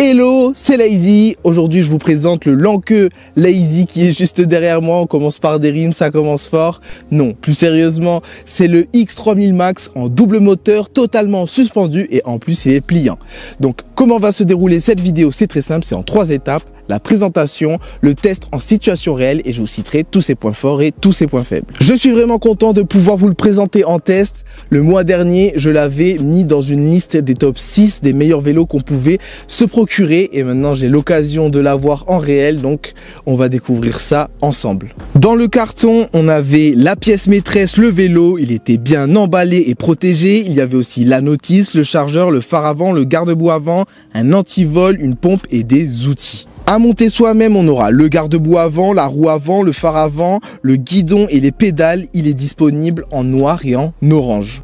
Hello, c'est Lazy. Aujourd'hui, je vous présente le Lankeux Lazy qui est juste derrière moi. On commence par des rimes, ça commence fort. Non, plus sérieusement, c'est le X3000 Max en double moteur, totalement suspendu et en plus, il est pliant. Donc, comment va se dérouler cette vidéo? C'est très simple, c'est en 3 étapes. La présentation, le test en situation réelle et je vous citerai tous ses points forts et tous ses points faibles. Je suis vraiment content de pouvoir vous le présenter en test. Le mois dernier, je l'avais mis dans une liste des top 6 des meilleurs vélos qu'on pouvait se procurer et maintenant j'ai l'occasion de l'avoir en réel, donc on va découvrir ça ensemble. Dans le carton, on avait la pièce maîtresse, le vélo, il était bien emballé et protégé. Il y avait aussi la notice, le chargeur, le phare avant, le garde-boue avant, un antivol, une pompe et des outils. À monter soi-même, on aura le garde-boue avant, la roue avant, le phare avant, le guidon et les pédales. Il est disponible en noir et en orange.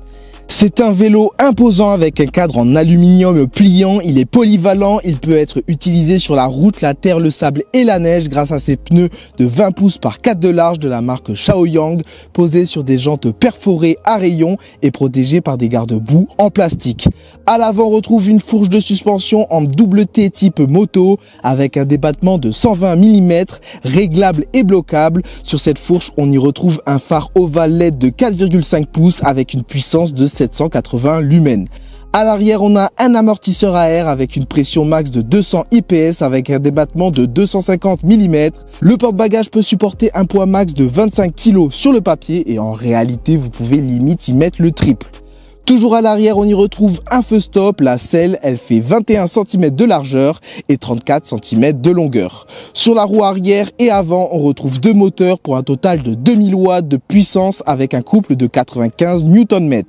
C'est un vélo imposant avec un cadre en aluminium pliant, il est polyvalent, il peut être utilisé sur la route, la terre, le sable et la neige grâce à ses pneus de 20 pouces par 4 de large de la marque Shaoyang, posés sur des jantes perforées à rayons et protégés par des garde-boue en plastique. À l'avant, on retrouve une fourche de suspension en double T type moto avec un débattement de 120 mm, réglable et bloquable. Sur cette fourche, on y retrouve un phare ovale LED de 4,5 pouces avec une puissance de 780 lumens. À l'arrière, on a un amortisseur à air avec une pression max de 200 IPS avec un débattement de 250 mm. Le porte-bagages peut supporter un poids max de 25 kg sur le papier et en réalité, vous pouvez limite y mettre le triple. Toujours à l'arrière, on y retrouve un feu stop. La selle, elle fait 21 cm de largeur et 34 cm de longueur. Sur la roue arrière et avant, on retrouve deux moteurs pour un total de 2000 watts de puissance avec un couple de 95 Nm.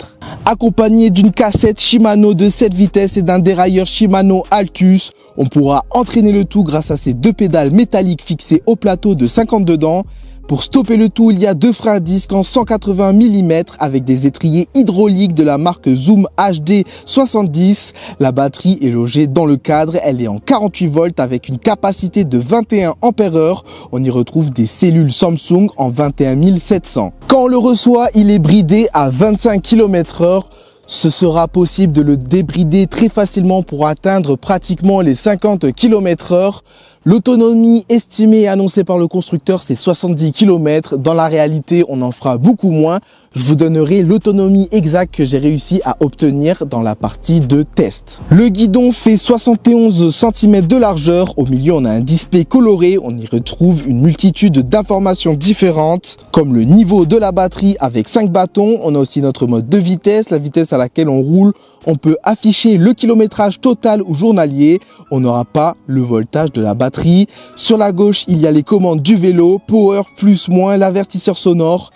Accompagné d'une cassette Shimano de 7 vitesses et d'un dérailleur Shimano Altus, on pourra entraîner le tout grâce à ces deux pédales métalliques fixées au plateau de 52 dents. Pour stopper le tout, il y a deux freins à disque en 180 mm avec des étriers hydrauliques de la marque Zoom HD 70. La batterie est logée dans le cadre, elle est en 48 volts avec une capacité de 21 Ah. On y retrouve des cellules Samsung en 21700. Quand on le reçoit, il est bridé à 25 km/h. Ce sera possible de le débrider très facilement pour atteindre pratiquement les 50 km/h. L'autonomie estimée et annoncée par le constructeur, c'est 70 km. Dans la réalité, on en fera beaucoup moins. Je vous donnerai l'autonomie exacte que j'ai réussi à obtenir dans la partie de test. Le guidon fait 71 cm de largeur. Au milieu, on a un display coloré. On y retrouve une multitude d'informations différentes, comme le niveau de la batterie avec 5 bâtons. On a aussi notre mode de vitesse, la vitesse à laquelle on roule. On peut afficher le kilométrage total ou journalier. On n'aura pas le voltage de la batterie. Sur la gauche, il y a les commandes du vélo, power plus moins, l'avertisseur sonore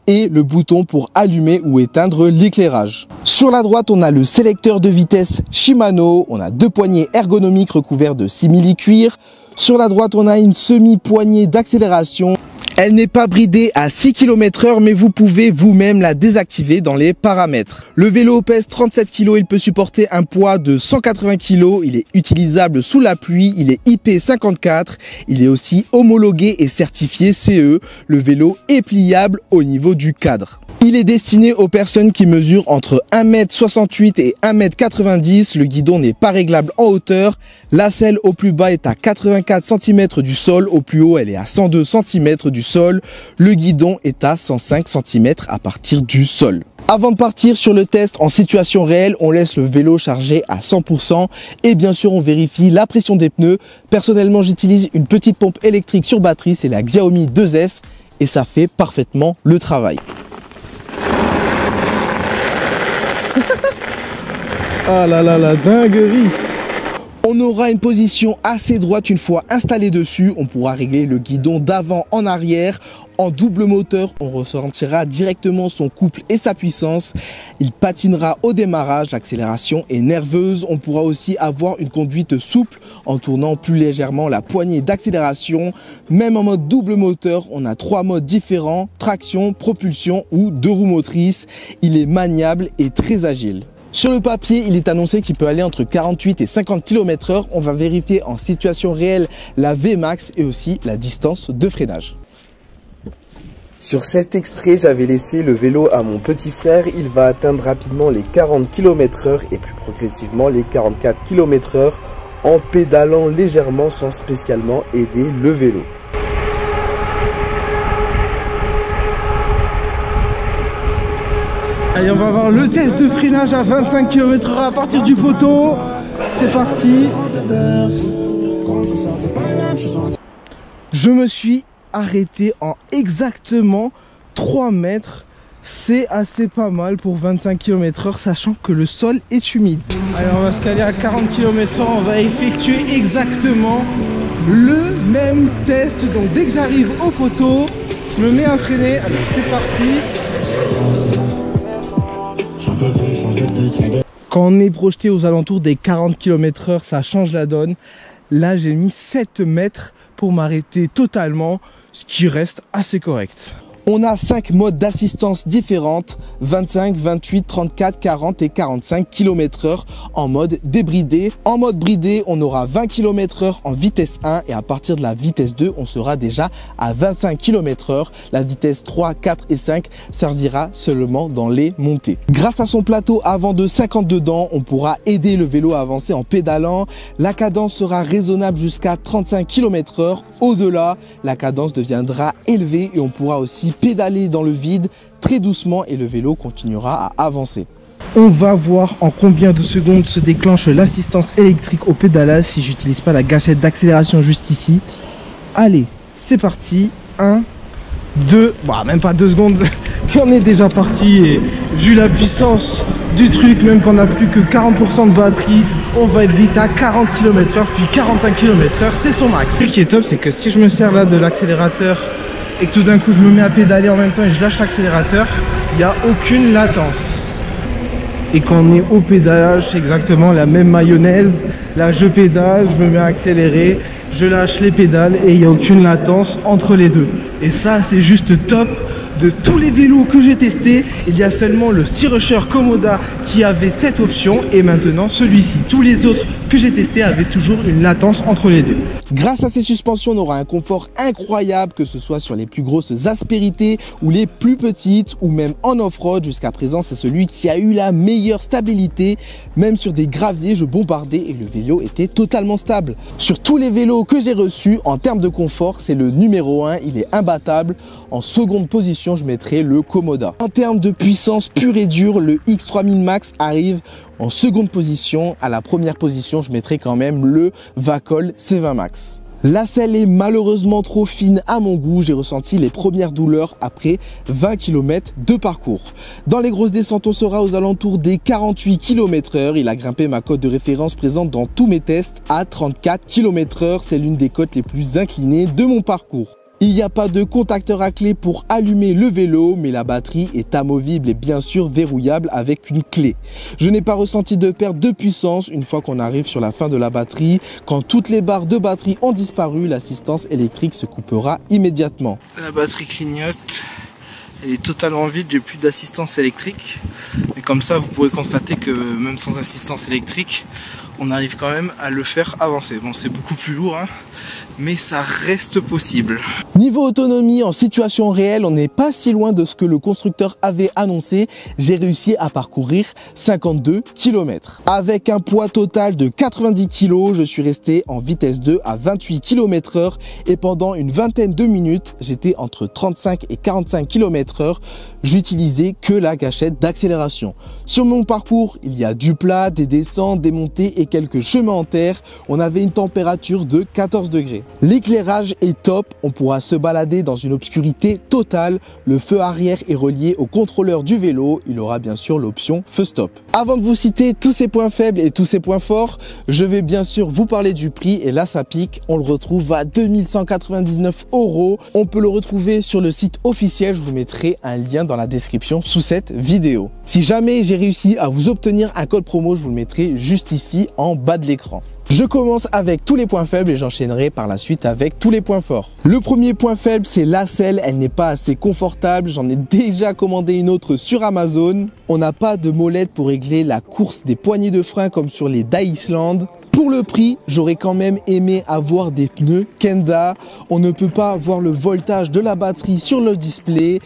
et le bouton pour allumer ou éteindre l'éclairage. Sur la droite, on a le sélecteur de vitesse Shimano. On a deux poignées ergonomiques recouverts de simili-cuir. Sur la droite, on a une semi-poignée d'accélération. Elle n'est pas bridée à 6 km/h, mais vous pouvez vous-même la désactiver dans les paramètres. Le vélo pèse 37 kg, il peut supporter un poids de 180 kg. Il est utilisable sous la pluie, il est IP54. Il est aussi homologué et certifié CE. Le vélo est pliable au niveau du cadre. Il est destiné aux personnes qui mesurent entre 1,68 m et 1,90 m. Le guidon n'est pas réglable en hauteur. La selle au plus bas est à 84 cm du sol. Au plus haut, elle est à 102 cm du sol. Le guidon est à 105 cm à partir du sol. Avant de partir sur le test en situation réelle, on laisse le vélo chargé à 100% et bien sûr on vérifie la pression des pneus. Personnellement, j'utilise une petite pompe électrique sur batterie, c'est la Xiaomi 2S et ça fait parfaitement le travail. Ah là là, la dinguerie! On aura une position assez droite une fois installé dessus. On pourra régler le guidon d'avant en arrière. En double moteur, on ressentira directement son couple et sa puissance. Il patinera au démarrage, l'accélération est nerveuse. On pourra aussi avoir une conduite souple en tournant plus légèrement la poignée d'accélération. Même en mode double moteur, on a 3 modes différents, traction, propulsion ou 2 roues motrices. Il est maniable et très agile. Sur le papier, il est annoncé qu'il peut aller entre 48 et 50 km/h. On va vérifier en situation réelle la Vmax et aussi la distance de freinage. Sur cet extrait, j'avais laissé le vélo à mon petit frère. Il va atteindre rapidement les 40 km/h et plus progressivement les 44 km/h en pédalant légèrement sans spécialement aider le vélo. Allez, on va voir le test de freinage à 25 km/h à partir du poteau. C'est parti. Je me suis arrêté en exactement 3 mètres. C'est assez pas mal pour 25 km/h, sachant que le sol est humide. Allez, on va se caler à 40 km/h. On va effectuer exactement le même test. Donc dès que j'arrive au poteau, je me mets à freiner. Alors c'est parti. Quand on est projeté aux alentours des 40 km/h, ça change la donne. Là, j'ai mis 7 mètres pour m'arrêter totalement, ce qui reste assez correct. On a 5 modes d'assistance différentes, 25, 28, 34, 40 et 45 km/h en mode débridé. En mode bridé, on aura 20 km/h en vitesse 1 et à partir de la vitesse 2, on sera déjà à 25 km/h. La vitesse 3, 4 et 5 servira seulement dans les montées. Grâce à son plateau avant de 52 dents, on pourra aider le vélo à avancer en pédalant. La cadence sera raisonnable jusqu'à 35 km/h. Au-delà, la cadence deviendra élevée et on pourra aussi pédaler dans le vide très doucement et le vélo continuera à avancer. On va voir en combien de secondes se déclenche l'assistance électrique au pédalage si j'utilise pas la gâchette d'accélération juste ici. Allez, c'est parti. 1, 2, bah même pas 2 secondes, on est déjà parti et vu la puissance du truc, même quand on n'a plus que 40% de batterie, on va être vite à 40 km/h puis 45 km/h, c'est son max. Ce qui est top, c'est que si je me sers là de l'accélérateur et que tout d'un coup je me mets à pédaler en même temps et je lâche l'accélérateur, il n'y a aucune latence. Et quand on est au pédalage, c'est exactement la même mayonnaise. Là je pédale, je me mets à accélérer, je lâche les pédales et il n'y a aucune latence entre les deux. Et ça c'est juste top. De tous les vélos que j'ai testés, il y a seulement le Sea Rusher Comoda qui avait cette option et maintenant celui-ci. Tous les autres que j'ai testés avaient toujours une latence entre les deux. Grâce à ces suspensions, on aura un confort incroyable, que ce soit sur les plus grosses aspérités ou les plus petites ou même en off-road. Jusqu'à présent, c'est celui qui a eu la meilleure stabilité. Même sur des graviers, je bombardais et le vélo était totalement stable. Sur tous les vélos que j'ai reçus, en termes de confort, c'est le numéro 1. Il est imbattable. En seconde position, je mettrai le Comoda. En termes de puissance pure et dure, le X3000 Max arrive en seconde position. À la première position, je mettrai quand même le Vacol C20 Max. La selle est malheureusement trop fine à mon goût. J'ai ressenti les premières douleurs après 20 km de parcours. Dans les grosses descentes, on sera aux alentours des 48 km/h. Il a grimpé ma cote de référence présente dans tous mes tests à 34 km/h. C'est l'une des cotes les plus inclinées de mon parcours. Il n'y a pas de contacteur à clé pour allumer le vélo, mais la batterie est amovible et bien sûr verrouillable avec une clé. Je n'ai pas ressenti de perte de puissance une fois qu'on arrive sur la fin de la batterie. Quand toutes les barres de batterie ont disparu, l'assistance électrique se coupera immédiatement. La batterie clignote, elle est totalement vide, j'ai plus d'assistance électrique. Et comme ça, vous pourrez constater que même sans assistance électrique, on arrive quand même à le faire avancer. Bon, c'est beaucoup plus lourd, hein, mais ça reste possible. Niveau autonomie, en situation réelle, on n'est pas si loin de ce que le constructeur avait annoncé. J'ai réussi à parcourir 52 km. Avec un poids total de 90 kg, je suis resté en vitesse 2 à 28 km/h et pendant une vingtaine de minutes, j'étais entre 35 et 45 km/h. J'utilisais que la gâchette d'accélération. Sur mon parcours, il y a du plat, des descentes, des montées et quelques chemins en terre. On avait une température de 14 degrés. L'éclairage est top, on pourra se balader dans une obscurité totale. Le feu arrière est relié au contrôleur du vélo. Il aura bien sûr l'option feu stop. Avant de vous citer tous ces points faibles et tous ces points forts, je vais bien sûr vous parler du prix. Et là, ça pique. On le retrouve à 2199 €. On peut le retrouver sur le site officiel. Je vous mettrai un lien dans la description sous cette vidéo. Si jamais j'ai réussi à vous obtenir un code promo, je vous le mettrai juste ici en bas de l'écran. Je commence avec tous les points faibles et j'enchaînerai par la suite avec tous les points forts. Le premier point faible, c'est la selle. Elle n'est pas assez confortable. J'en ai déjà commandé une autre sur Amazon. On n'a pas de molette pour régler la course des poignées de frein comme sur les Daisland. Pour le prix, j'aurais quand même aimé avoir des pneus Kenda. On ne peut pas voir le voltage de la batterie sur le display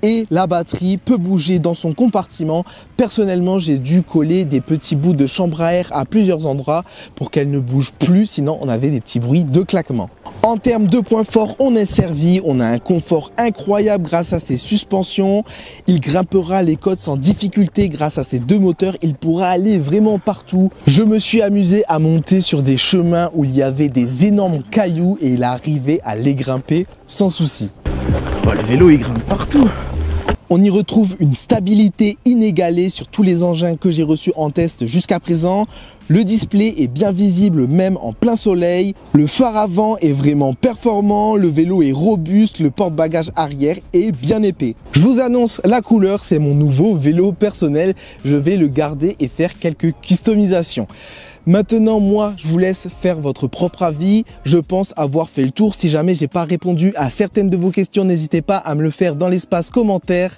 et la batterie peut bouger dans son compartiment. Personnellement, j'ai dû coller des petits bouts de chambre à air à plusieurs endroits pour qu'elle ne bouge plus, sinon on avait des petits bruits de claquement. En termes de points forts, on est servi, on a un confort incroyable grâce à ses suspensions. Il grimpera les côtes sans difficulté grâce à ses deux moteurs, il pourra aller vraiment partout. Je me suis amusé à monter sur des chemins où il y avait des énormes cailloux et il arrivait à les grimper sans souci. Oh, le vélo il grimpe partout. On y retrouve une stabilité inégalée sur tous les engins que j'ai reçus en test jusqu'à présent. Le display est bien visible même en plein soleil. Le phare avant est vraiment performant. Le vélo est robuste. Le porte-bagages arrière est bien épais. Je vous annonce la couleur, c'est mon nouveau vélo personnel. Je vais le garder et faire quelques customisations. Maintenant, moi, je vous laisse faire votre propre avis. Je pense avoir fait le tour. Si jamais j'ai pas répondu à certaines de vos questions, n'hésitez pas à me le faire dans l'espace commentaire.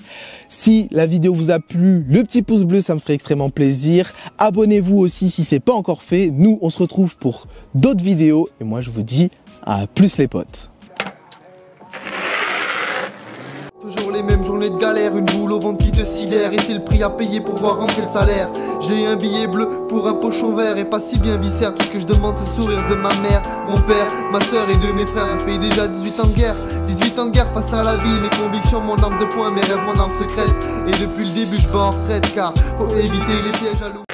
Si la vidéo vous a plu, le petit pouce bleu, ça me ferait extrêmement plaisir. Abonnez-vous aussi si c'est pas encore fait. Nous, on se retrouve pour d'autres vidéos. Et moi, je vous dis à plus les potes. Toujours les mêmes journées de galère, une boule au ventre qui te sidère. Et c'est le prix à payer pour voir rentrer le salaire. J'ai un billet bleu pour un pochon vert et pas si bien viscère. Tout ce que je demande c'est le sourire de ma mère, mon père, ma soeur et de mes frères. Ça fait déjà 18 ans de guerre, 18 ans de guerre face à la vie. Mes convictions, mon arme de poing, mes rêves, mon arme secrète. Et depuis le début je vais en retraite car faut éviter les pièges à l'eau.